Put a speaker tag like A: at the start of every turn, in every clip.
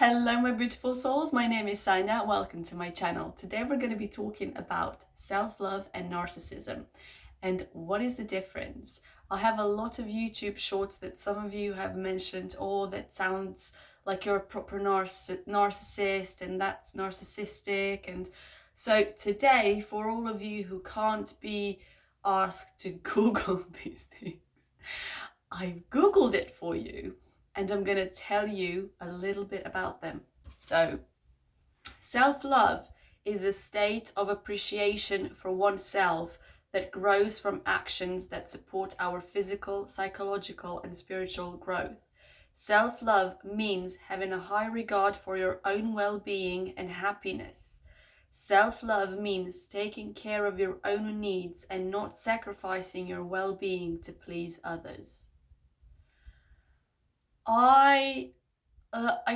A: Hello my beautiful souls, my name is Sanja, welcome to my channel. Today we're going to be talking about self-love and narcissism and what is the difference. I have a lot of YouTube shorts that some of you have mentioned, oh that sounds like you're a proper narcissist and that's narcissistic, and so today for all of you who can't be asked to Google these things, I've Googled it for you and I'm going to tell you a little bit about them. So, self-love is a state of appreciation for oneself that grows from actions that support our physical, psychological, and spiritual growth. Self-love means having a high regard for your own well-being and happiness. Self-love means taking care of your own needs and not sacrificing your well-being to please others. I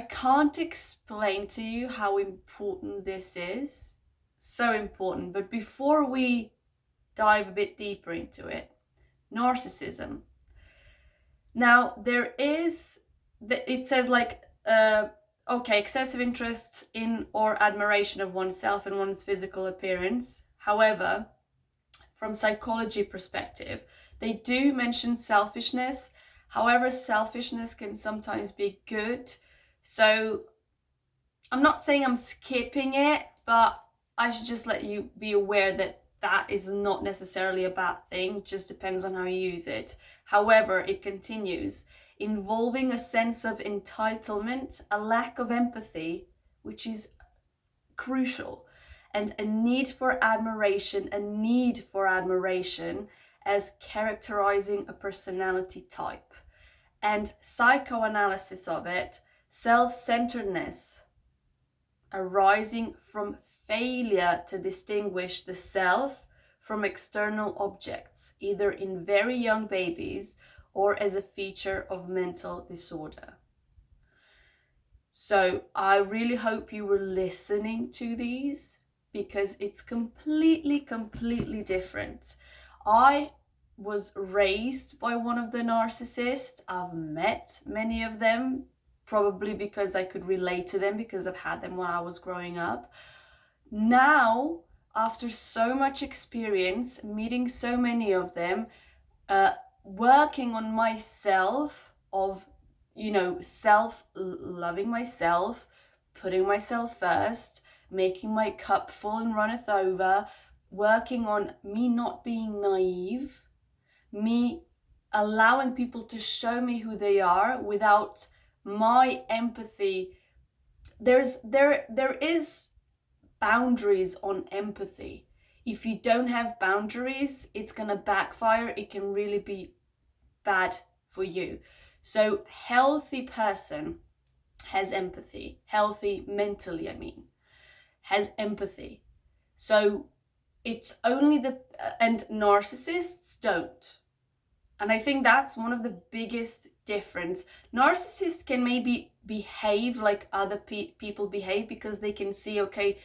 A: can't explain to you how important this is. So important. But before we dive a bit deeper into it, narcissism. Now, it says like, okay, excessive interest in or admiration of oneself and one's physical appearance. However, from psychology perspective, they do mention selfishness. However, selfishness can sometimes be good. So I'm not saying I'm skipping it, but I should just let you be aware that that is not necessarily a bad thing, just depends on how you use it. However, it continues, involving a sense of entitlement, a lack of empathy, which is crucial, and a need for admiration as characterizing a personality type. And psychoanalysis of it, self-centeredness arising from failure to distinguish the self from external objects, either in very young babies or as a feature of mental disorder. So I really hope you were listening to these, because it's completely different. I was raised by one of the narcissists. I've met many of them, probably because I could relate to them because I've had them when I was growing up. Now, after so much experience, meeting so many of them, working on myself of, self-loving myself, putting myself first, making my cup full and runneth over, working on me not being naive, me allowing people to show me who they are without my empathy. There is boundaries on empathy. If you don't have boundaries, it's gonna backfire. It can really be bad for you. So healthy person has empathy. Healthy mentally, has empathy. So it's only and narcissists don't. And I think that's one of the biggest difference. Narcissists can maybe behave like other people behave because they can see, okay,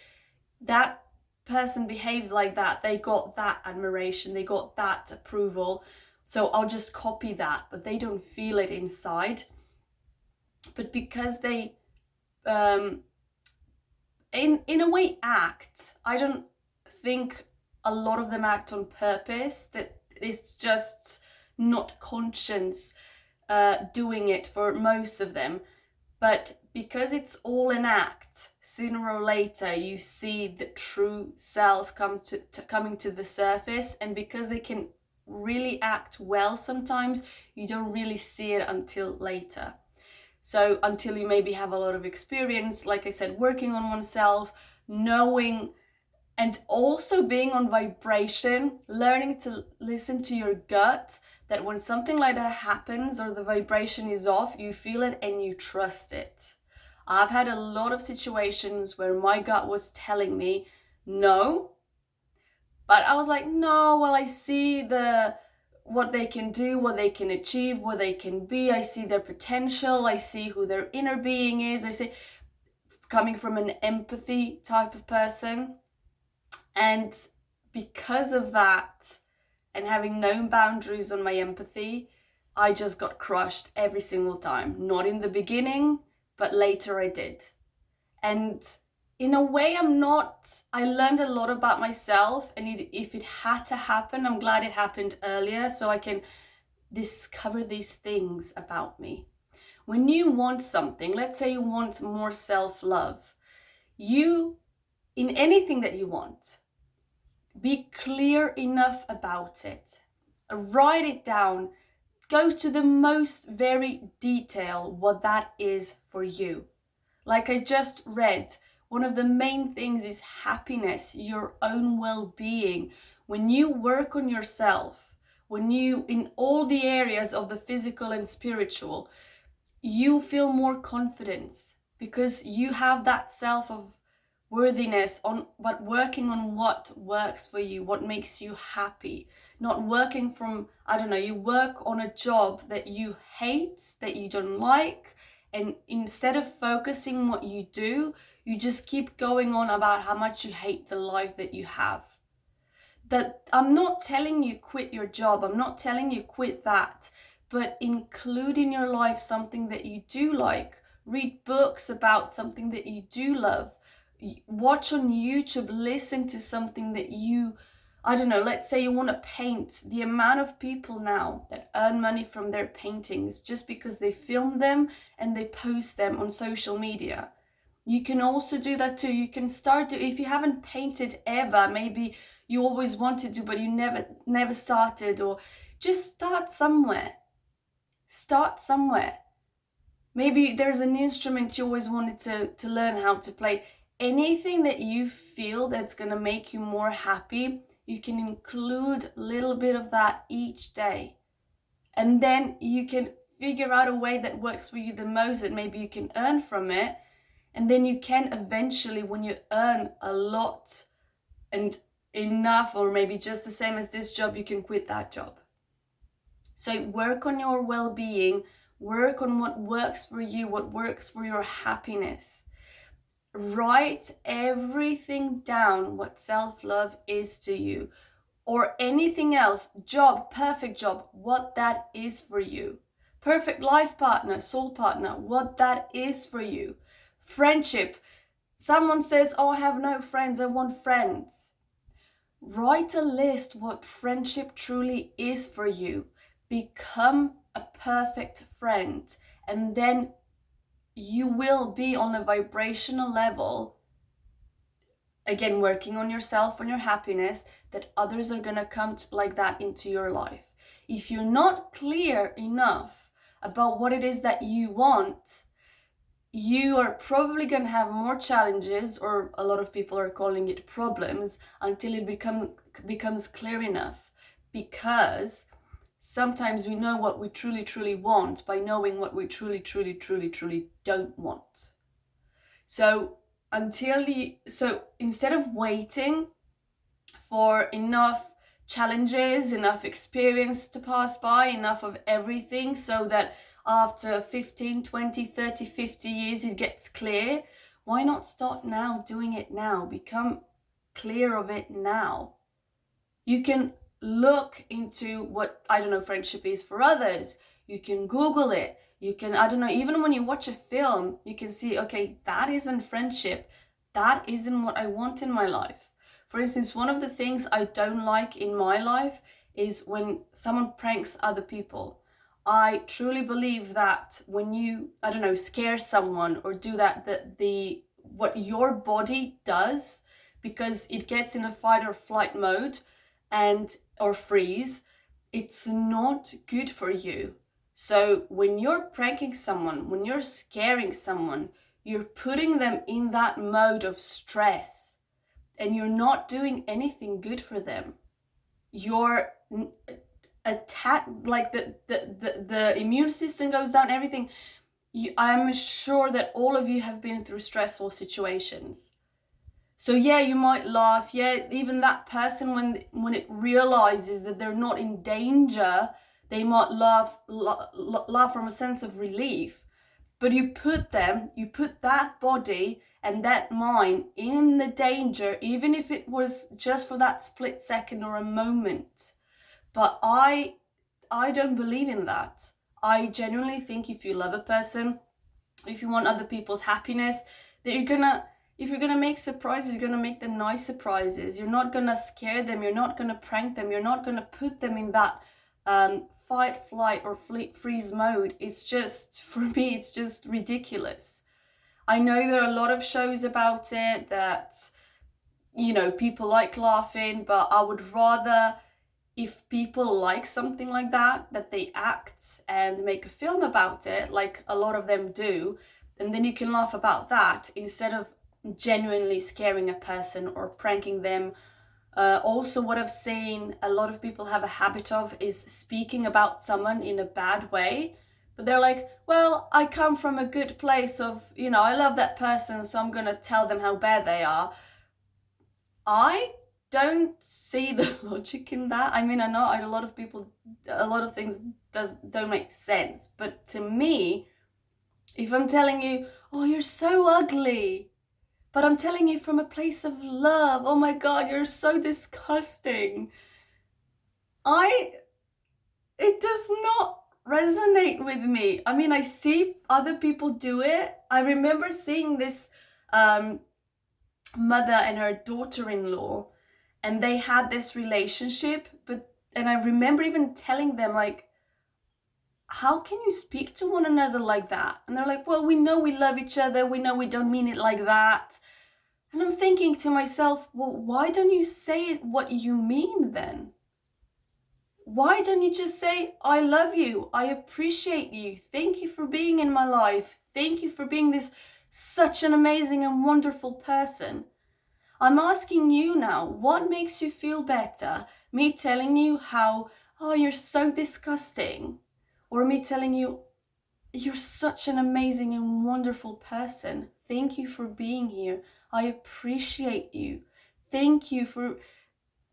A: that person behaves like that. They got that admiration, they got that approval. So I'll just copy that, but they don't feel it inside. But because they, in a way, act, I don't think a lot of them act on purpose, that it's just not conscious doing it for most of them. But because it's all an act, sooner or later you see the true self coming to the surface, and because they can really act well sometimes, you don't really see it until later. So until you maybe have a lot of experience, like I said, working on oneself, knowing, and also being on vibration, learning to listen to your gut, that when something like that happens or the vibration is off, you feel it and you trust it. I've had a lot of situations where my gut was telling me no, but I was like, no, well, I see what they can do, what they can achieve, what they can be. I see their potential. I see who their inner being is. I see, coming from an empathy type of person. And because of that, and having no boundaries on my empathy, I just got crushed every single time. Not in the beginning, but later I did. And in a way, I learned a lot about myself, and if it had to happen, I'm glad it happened earlier so I can discover these things about me. When you want something, let's say you want more self-love, in anything that you want, be clear enough about it. Write it down. Go to the most very detail what that is for you. Like I just read, one of the main things is happiness, your own well-being. When you work on yourself, in all the areas of the physical and spiritual, you feel more confidence because you have that self of worthiness but working on what works for you, what makes you happy. Not working from, I don't know, you work on a job that you hate, that you don't like, and instead of focusing what you do, you just keep going on about how much you hate the life that you have. That I'm not telling you quit your job, I'm not telling you quit that, but include in your life something that you do like. Read books about something that you do love. Watch on YouTube, listen to something that I don't know, let's say you want to paint. The amount of people now that earn money from their paintings just because they film them and they post them on social media. You can also do that too. You can if you haven't painted ever, maybe you always wanted to, but you never started, or just start somewhere. Start somewhere. Maybe there's an instrument you always wanted to learn how to play. Anything that you feel that's going to make you more happy, you can include a little bit of that each day. And then you can figure out a way that works for you the most, that maybe you can earn from it. And then you can eventually, when you earn a lot and enough, or maybe just the same as this job, you can quit that job. So work on your well-being, work on what works for you, what works for your happiness. Write everything down, what self-love is to you, or anything else, job, perfect job, what that is for you. Perfect life partner, soul partner, what that is for you. Friendship. Someone says, oh, I have no friends, I want friends. Write a list what friendship truly is for you. Become a perfect friend, and then you will be on a vibrational level, again, working on yourself, on your happiness, that others are going to come like that into your life. If you're not clear enough about what it is that you want, you are probably going to have more challenges, or a lot of people are calling it problems, until it becomes clear enough. Because sometimes we know what we truly want by knowing what we truly don't want. So instead of waiting for enough challenges, enough experience to pass by, enough of everything, so that after 15, 20, 30, 50 years it gets clear, why not start now, doing it now? Become clear of it now. You can look into what, I don't know, friendship is for others. You can Google it. You can, I don't know, even when you watch a film, you can see, okay, that isn't friendship. That isn't what I want in my life. For instance, one of the things I don't like in my life is when someone pranks other people. I truly believe that when you, I don't know, scare someone or do that, what your body does, because it gets in a fight or flight mode or freeze, it's not good for you. So when you're pranking someone, when you're scaring someone, you're putting them in that mode of stress, and you're not doing anything good for them. You're attack, like the immune system goes down, everything. I'm sure that all of you have been through stressful situations. So yeah, you might laugh. Yeah, even that person, when it realizes that they're not in danger, they might laugh from a sense of relief. But you put that body and that mind in the danger, even if it was just for that split second or a moment. But I don't believe in that. I genuinely think if you love a person, if you want other people's happiness, that you're gonna, if you're gonna make surprises, you're gonna make them nice surprises. You're not gonna scare them. You're not gonna prank them. You're not gonna put them in that fight, flight, or freeze mode. It's just, for me, it's just ridiculous. I know there are a lot of shows about it that, you know, people like laughing, but I would rather, if people like something like that, that they act and make a film about it, like a lot of them do, and then you can laugh about that instead of genuinely scaring a person or pranking them. Also, what I've seen a lot of people have a habit of is speaking about someone in a bad way. But they're like, well, I come from a good place of, you know, I love that person, so I'm gonna tell them how bad they are. I don't see the logic in that. I mean, I know a lot of people, a lot of things don't make sense. But to me, if I'm telling you, oh, you're so ugly, but I'm telling you from a place of love, oh my God, you're so disgusting, it does not resonate with me. I mean, I see other people do it. I remember seeing this mother and her daughter-in-law, and they had this relationship, and I remember even telling them, like, how can you speak to one another like that? And they're like, well, we know we love each other, we know we don't mean it like that. And I'm thinking to myself, well, why don't you say it what you mean then? Why don't you just say, I love you, I appreciate you, thank you for being in my life, thank you for being this such an amazing and wonderful person. I'm asking you now, what makes you feel better? Me telling you how, oh, you're so disgusting, or me telling you, you're such an amazing and wonderful person, thank you for being here, I appreciate you, thank you for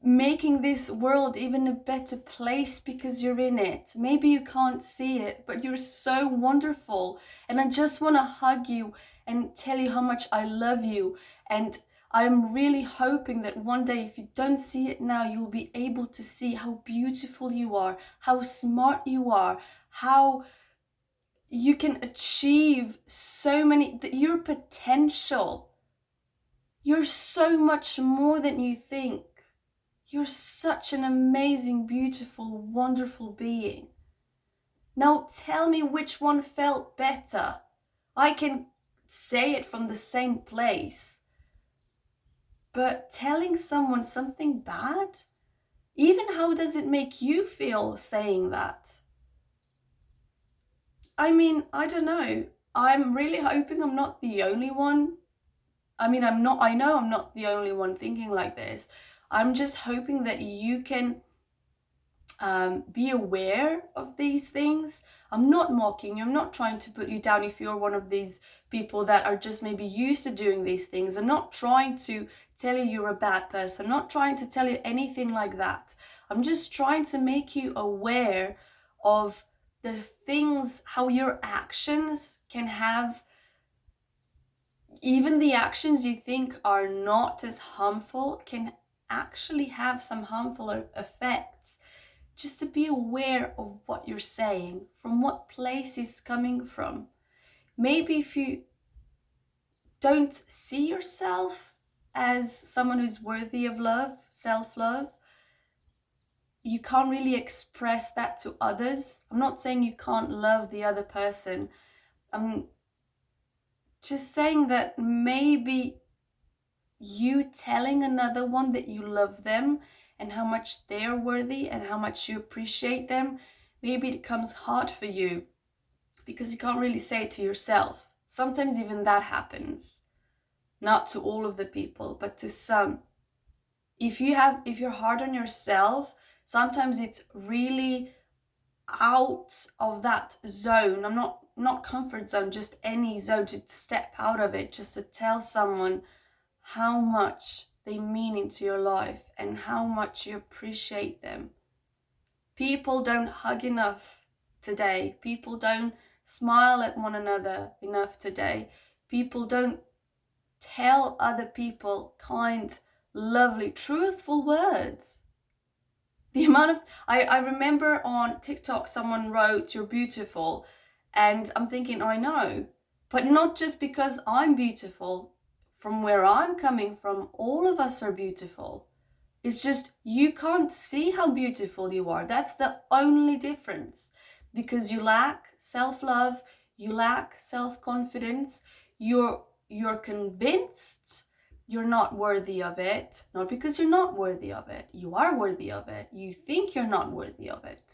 A: making this world even a better place because you're in it. Maybe you can't see it, but you're so wonderful. And I just want to hug you and tell you how much I love you. And I'm really hoping that one day, if you don't see it now, you'll be able to see how beautiful you are, how smart you are, how you can achieve so many, your potential. You're so much more than you think. You're such an amazing, beautiful, wonderful being. Now tell me which one felt better. I can say it from the same place. But telling someone something bad? Even how does it make you feel saying that? I mean, I don't know. I'm really hoping I'm not the only one. I mean, I know I'm not the only one thinking like this. I'm just hoping that you can be aware of these things. I'm not mocking you. I'm not trying to put you down if you're one of these people that are just maybe used to doing these things. I'm not trying to tell you you're a bad person. I'm not trying to tell you anything like that. I'm just trying to make you aware of the things, how your actions can have, even the actions you think are not as harmful can actually have some harmful effects. Just to be aware of what you're saying, from what place it's coming from. Maybe if you don't see yourself as someone who's worthy of love, self-love, you can't really express that to others. I'm not saying you can't love the other person. I'm just saying that maybe you telling another one that you love them and how much they're worthy and how much you appreciate them, maybe it becomes hard for you because you can't really say it to yourself. Sometimes even that happens. Not to all of the people, but to some. If you're hard on yourself, sometimes it's really out of that zone. I'm not comfort zone, just any zone, to step out of it, just to tell someone how much they mean into your life and how much you appreciate them. People don't hug enough today. People don't smile at one another enough today. People don't tell other people kind, lovely, truthful words. The amount of, I remember on TikTok someone wrote, you're beautiful. And I'm thinking, I know. But not just because I'm beautiful. From where I'm coming from, all of us are beautiful. It's just you can't see how beautiful you are. That's the only difference. Because you lack self-love, you lack self-confidence, you're convinced you're not worthy of it. Not because you're not worthy of it. You are worthy of it. You think you're not worthy of it.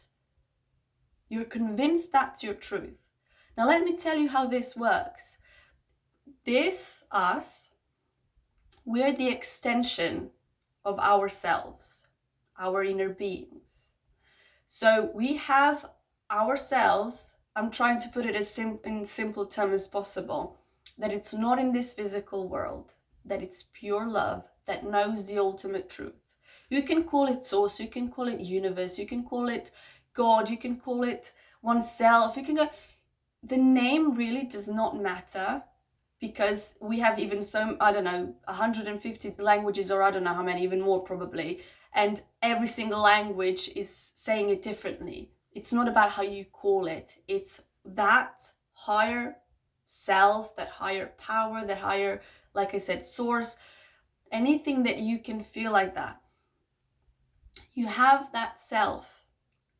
A: You're convinced that's your truth. Now let me tell you how this works. Us, we're the extension of ourselves, our inner beings. So we have ourselves, I'm trying to put it as in simple terms as possible, that it's not in this physical world, that it's pure love that knows the ultimate truth. You can call it source, you can call it universe, you can call it God, you can call it oneself, you can go, the name really does not matter. Because we have even 150 languages, or I don't know how many, even more probably. And every single language is saying it differently. It's not about how you call it. It's that higher self, that higher power, that higher, like I said, source, anything that you can feel like that. You have that self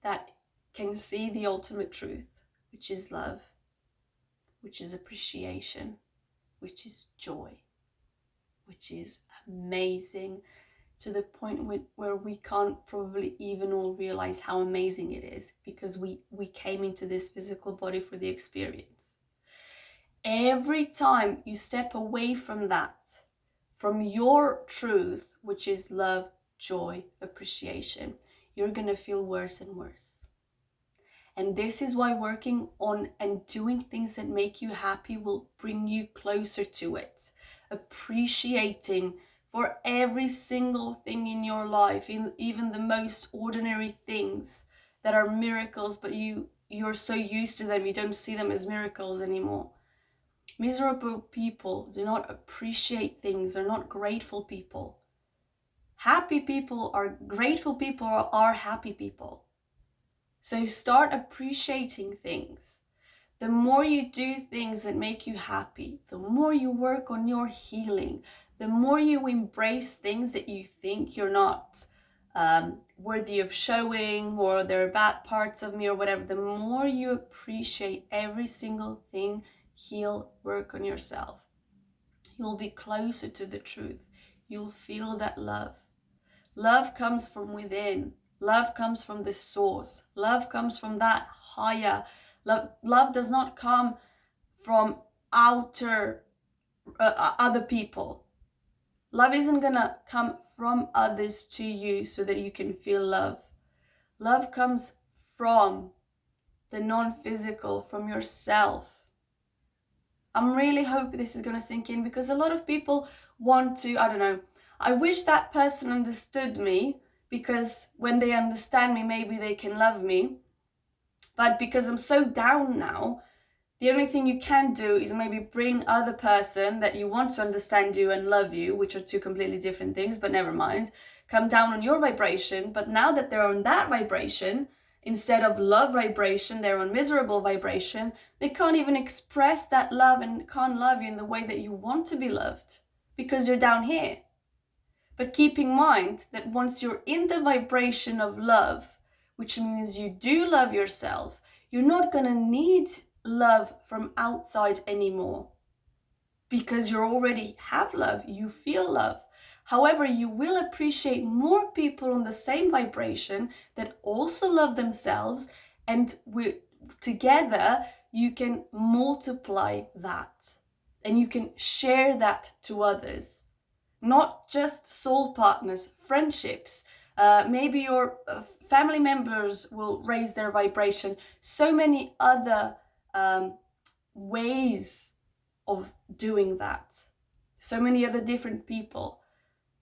A: that can see the ultimate truth, which is love, which is appreciation, which is joy, which is amazing, to the point where we can't probably even all realize how amazing it is, because we came into this physical body for the experience. Every time you step away from that, from your truth, which is love, joy, appreciation, you're gonna feel worse and worse. And this is why working on and doing things that make you happy will bring you closer to it. Appreciating for every single thing in your life, in even the most ordinary things that are miracles, but you're so used to them, you don't see them as miracles anymore. Miserable people do not appreciate things, they're not grateful people. Happy people are grateful people, are happy people. So start appreciating things. The more you do things that make you happy, the more you work on your healing, the more you embrace things that you think you're not worthy of showing, or there are bad parts of me or whatever, the more you appreciate every single thing, heal, work on yourself, you'll be closer to the truth. You'll feel that love. Love comes from within. Love comes from the source. Love comes from that higher. Love does not come from outer other people. Love isn't gonna come from others to you so that you can feel love. Love comes from the non-physical, from yourself. I'm really hoping this is gonna sink in, because a lot of people want to, I don't know, I wish that person understood me, because when they understand me, maybe they can love me. But because I'm so down now, the only thing you can do is maybe bring other person that you want to understand you and love you, which are two completely different things, but never mind, come down on your vibration. But now that they're on that vibration, instead of love vibration, they're on miserable vibration. They can't even express that love and can't love you in the way that you want to be loved, because you're down here. But keep in mind that once you're in the vibration of love, which means you do love yourself, you're not going to need love from outside anymore, because you already have love, you feel love. However, you will appreciate more people on the same vibration that also love themselves, and together you can multiply that, and you can share that to others. Not just soul partners, friendships. Maybe your family members will raise their vibration. So many other ways of doing that. So many other different people.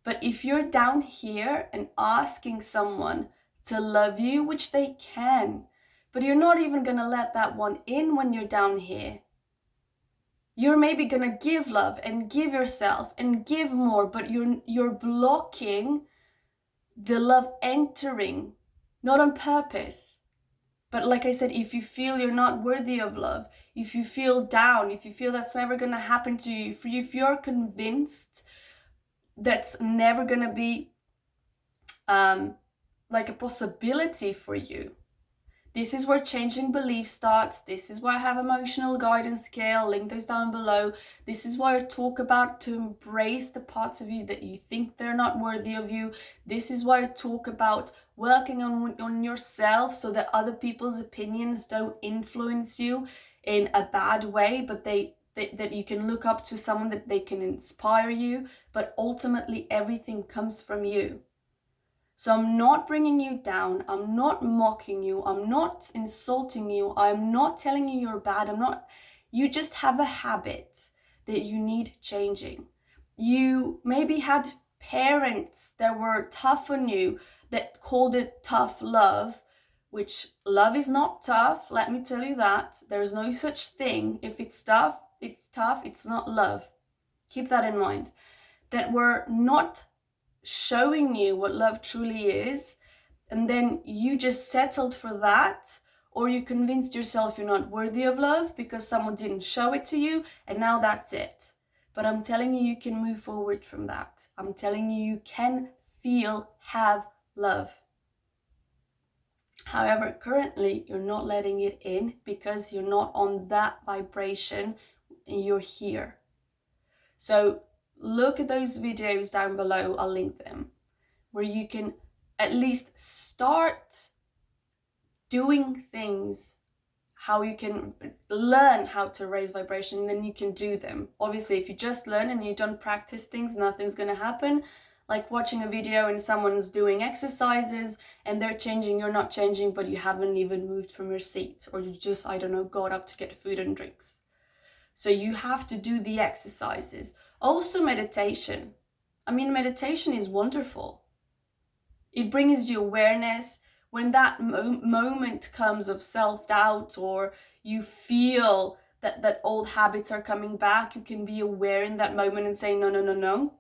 A: But if you're down here and asking someone to love you, which they can, but you're not even going to let that one in when you're down here, you're maybe gonna give love and give yourself and give more, but you're blocking the love entering, not on purpose. But like I said, if you feel you're not worthy of love, if you feel down, if you feel that's never going to happen to you, if you're convinced that's never going to be like a possibility for you, this is where changing belief starts. This is why I have emotional guidance scale, link those down below. This is why I talk about to embrace the parts of you that you think they're not worthy of you. This is why I talk about working on yourself so that other people's opinions don't influence you in a bad way, but that you can look up to someone, that they can inspire you, but ultimately everything comes from you. So I'm not bringing you down, I'm not mocking you, I'm not insulting you, I'm not telling you you're bad, you just have a habit that you need changing. You maybe had parents that were tough on you, that called it tough love, which love is not tough, let me tell you that. There's no such thing. If it's tough, it's not love. Keep that in mind. That were not showing you what love truly is, and then you just settled for that, or you convinced yourself you're not worthy of love because someone didn't show it to you, and now that's it. But I'm telling you, you can move forward from that. I'm telling you, you can have love. However, currently you're not letting it in because you're not on that vibration and you're here. So look at those videos down below, I'll link them, where you can at least start doing things, how you can learn how to raise vibration, and then you can do them. Obviously, if you just learn and you don't practice things, nothing's going to happen. Like watching a video and someone's doing exercises and they're changing, you're not changing, but you haven't even moved from your seat, or you just, I don't know, got up to get food and drinks. So you have to do the exercises. Also meditation. I mean, meditation is wonderful. It brings you awareness. When that moment comes of self-doubt, or you feel that old habits are coming back, you can be aware in that moment and say, no.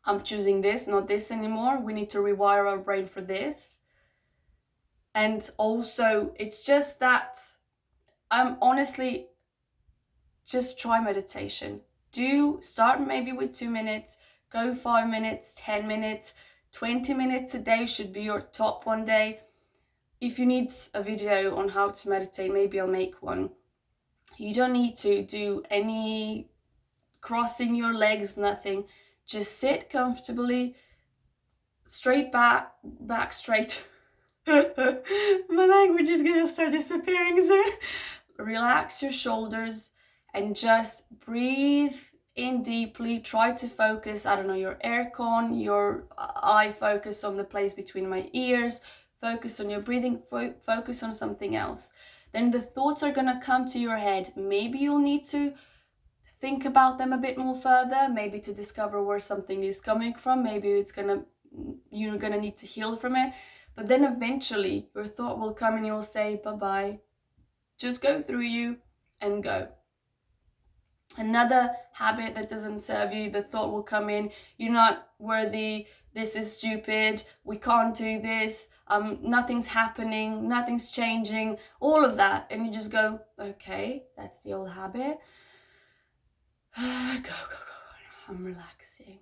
A: I'm choosing this, not this anymore. We need to rewire our brain for this. And also, it's just that I'm honestly, just try meditation. Start maybe with 2 minutes, go 5 minutes, 10 minutes, 20 minutes a day should be your top one day. If you need a video on how to meditate, maybe I'll make one. You don't need to do any crossing your legs, nothing. Just sit comfortably, straight back straight. My language is gonna start disappearing soon. Relax your shoulders and just breathe in deeply. Try to focus, I don't know, your aircon, your eye focus on the place between my ears, focus on your breathing, focus on something else. Then the thoughts are gonna come to your head. Maybe you'll need to think about them a bit more further, maybe to discover where something is coming from. Maybe you're gonna need to heal from it. But then eventually your thought will come and you'll say, bye-bye. Just go through you and go. Another habit that doesn't serve you, the thought will come in, you're not worthy, this is stupid, we can't do this, nothing's happening, nothing's changing, all of that. And you just go, okay, that's the old habit. Go. I'm relaxing.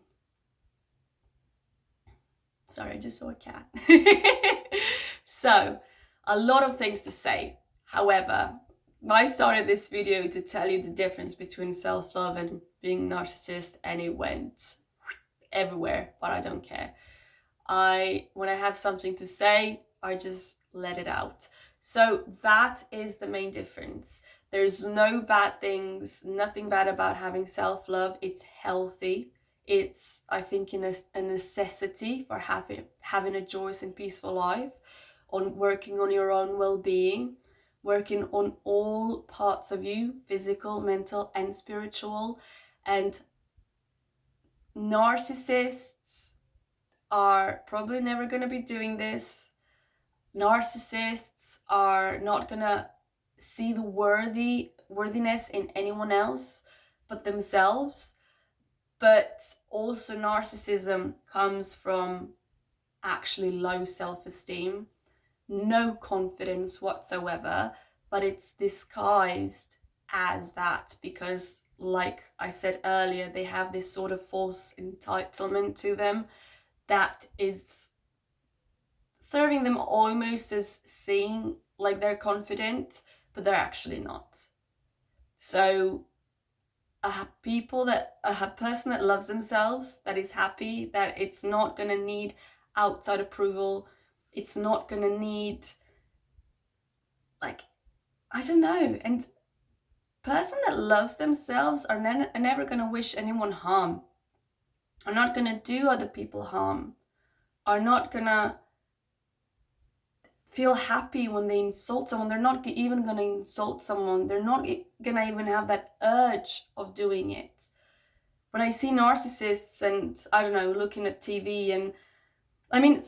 A: Sorry, I just saw a cat. So, a lot of things to say. However, I started this video to tell you the difference between self-love and being narcissist, and it went everywhere, but I don't care. When I have something to say, I just let it out. So that is the main difference. There's no bad things, nothing bad about having self-love. It's healthy. It's, I think, a necessity for having a joyous and peaceful life, on working on your own well-being, working on all parts of you, physical, mental, and spiritual. And narcissists are probably never going to be doing this. Narcissists are not going to see the worthiness in anyone else but themselves. But also narcissism comes from actually low self-esteem, no confidence whatsoever. but it's disguised as that because, like I said earlier, they have this sort of false entitlement to them that is serving them almost as seeing like they're confident, but they're actually not. So a person that loves themselves, that is happy, that it's not gonna need outside approval, it's not gonna need, like, I don't know. And person that loves themselves are never gonna wish anyone harm, are not gonna do other people harm, are not gonna feel happy when they insult someone. They're not even gonna insult someone. They're not gonna even have that urge of doing it. When I see narcissists and, I don't know, looking at TV, and I mean,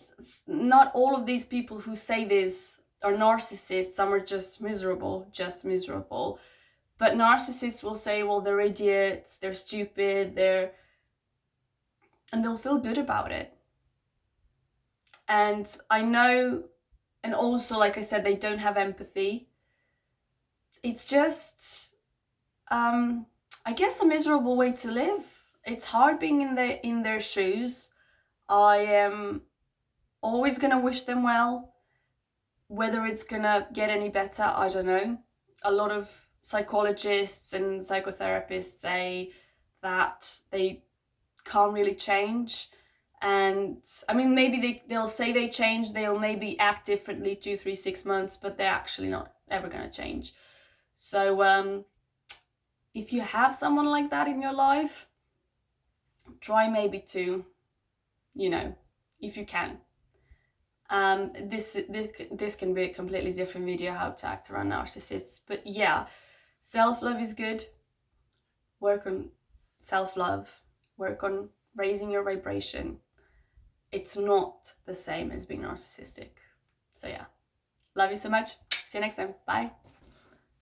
A: not all of these people who say this are narcissists. Some are just miserable. But narcissists will say, well, they're idiots, they're stupid, and they'll feel good about it. And I know, and also, like I said, they don't have empathy. It's just, I guess, a miserable way to live. It's hard being in their shoes. I am always gonna wish them well. Whether it's gonna get any better, I don't know. A lot of psychologists and psychotherapists say that they can't really change. And I mean, maybe they'll say they change, they'll maybe act differently 2, 3, 6 months, but they're actually not ever gonna change. So if you have someone like that in your life, try maybe to, if you can. This can be a completely different video, how to act around narcissists. But yeah, self-love is good. Work on self-love. Work on raising your vibration. It's not the same as being narcissistic. So yeah, love you so much. See you next time. Bye.